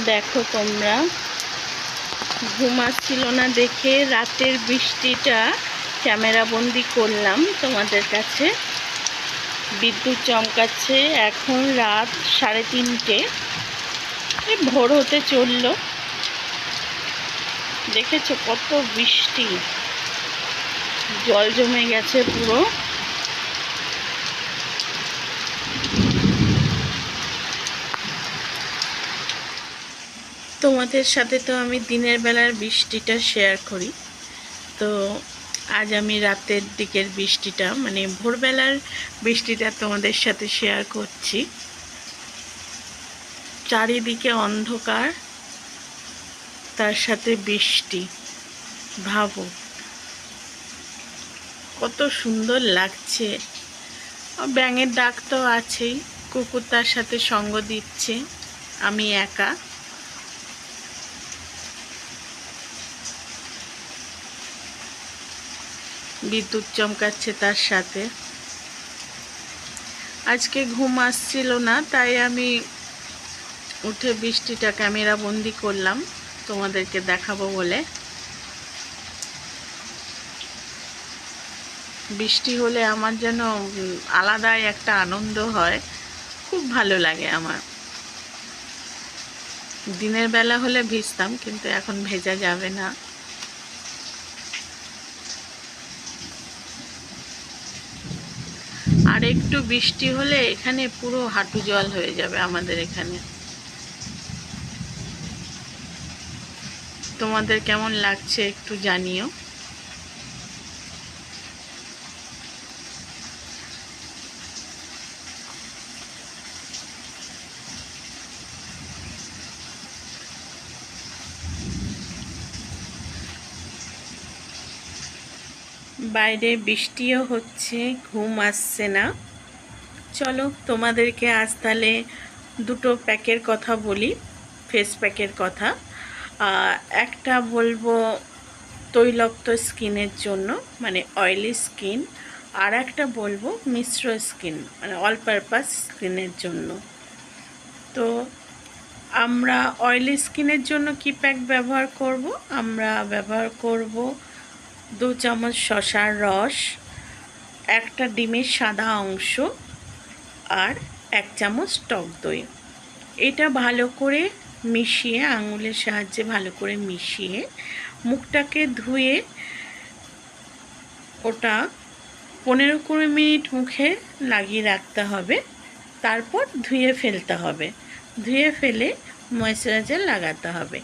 দেখো তোমরা, ঘুমাচ্ছিল না দেখে রাতের বৃষ্টিটা ক্যামেরা বন্দি করলাম তোমাদের কাছে। বিদ্যুৎ চমকাচ্ছে, এখন রাত 3:30, ভোর হতে চললো। দেখেছো কত বৃষ্টি, জল জমে গেছে পুরো। তোমাদের সাথে তো আমি দিনের বেলার বৃষ্টিটা শেয়ার করি, তো আজ আমি রাতের দিকের বৃষ্টিটা মানে ভোরবেলার বৃষ্টিটা তোমাদের সাথে শেয়ার করছি। চারিদিকে অন্ধকার, তার সাথে বৃষ্টি। ভাবো কত সুন্দর লাগছে। ব্যাঙের ডাক তো আছেই, কুকুর তার সাথে সঙ্গ দিচ্ছে, আমি একা। বিদ্যুৎ চমকাচ্ছে তার সাথে। আজকে ঘুম আসছিল না, তাই আমি উঠে বৃষ্টিটা ক্যামেরা বন্দি করলাম তোমাদেরকে দেখাবো বলে। বৃষ্টি হলে আমার যেন আলাদাই একটা আনন্দ হয়, খুব ভালো লাগে আমার। দিনের বেলা হলে ভিজতাম, কিন্তু এখন ভেজা যাবে না। আর একটু বৃষ্টি হলে এখানে পুরো হাঁটু জল হয়ে যাবে আমাদের এখানে। তোমাদের কেমন লাগছে একটু জানিও। বাইরে বৃষ্টিও হচ্ছে, ঘুম আসছে না। চলো তোমাদেরকে আজ তাহলে দুটো প্যাকের কথা বলি, ফেস প্যাকের কথা। একটা বলবো তৈলাক্ত স্কিনের জন্য, মানে অয়েলি স্কিন। আর একটা বলবো মিশ্র স্কিন, মানে অল পারপাস স্কিনের জন্য। তো আমরা অয়েলি স্কিনের জন্য কি প্যাক ব্যবহার করব? আমরা ব্যবহার করব 2 চামচ শসার রস, একটা ডিমের সাদা অংশ, আর 1 চামচ টক দই। এটা ভালো করে মিশিয়ে, আঙুলের সাহায্যে ভালো করে মিশিয়ে মুখটাকে ধুয়ে ওটা 15-20 মিনিট মুখে লাগিয়ে রাখতে হবে। তারপর ধুয়ে ফেলতে হবে, ধুয়ে ফেলে ময়েশ্চারাইজার লাগাতে হবে।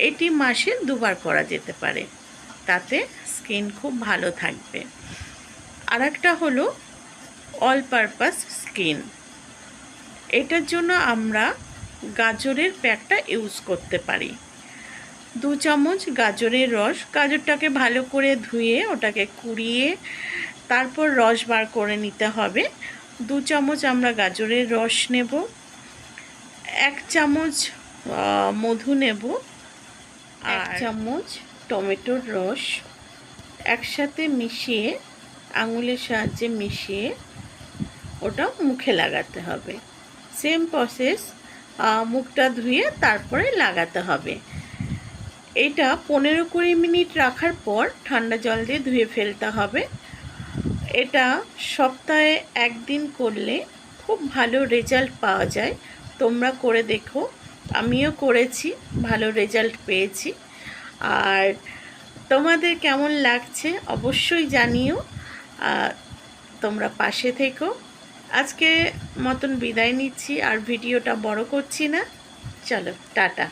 এটি মাসে 2 বার করা যেতে পারে, তাতে স্কিন খুব ভালো থাকবে। আর একটা হলো অল পারপাস স্কিন। এটার জন্য আমরা গাজরের প্যাকটা ইউজ করতে পারি। 2 চামচ গাজরের রস, গাজরটাকে ভালো করে ধুয়ে ওটাকে কুড়িয়ে তারপর রস বার করে নিতে হবে। 2 চামচ আমরা গাজরের রস নেব, 1 চামচ মধু নেব, 1 চামচ টমেটোর রস একসাথে মিশিয়ে, আঙুলের সাহায্যে মিশিয়ে ওটা মুখে লাগাতে হবে। সেম প্রসেস, মুখটা ধুয়ে তারপরে লাগাতে হবে। এটা 15-20 মিনিট রাখার পর ঠান্ডা জল দিয়ে ধুয়ে ফেলতে হবে। এটা সপ্তাহে 1 দিন করলে খুব ভালো রেজাল্ট পাওয়া যায়। তোমরা করে দেখো, আমিও করেছি, ভালো রেজাল্ট পেয়েছি। আর তোমাদের কেমন লাগছে অবশ্যই জানিও। তোমরা পাশে থেকো। আজকে মতন বিদায় নিচ্ছি, আর ভিডিওটা বড় করছি না। চলো টাটা।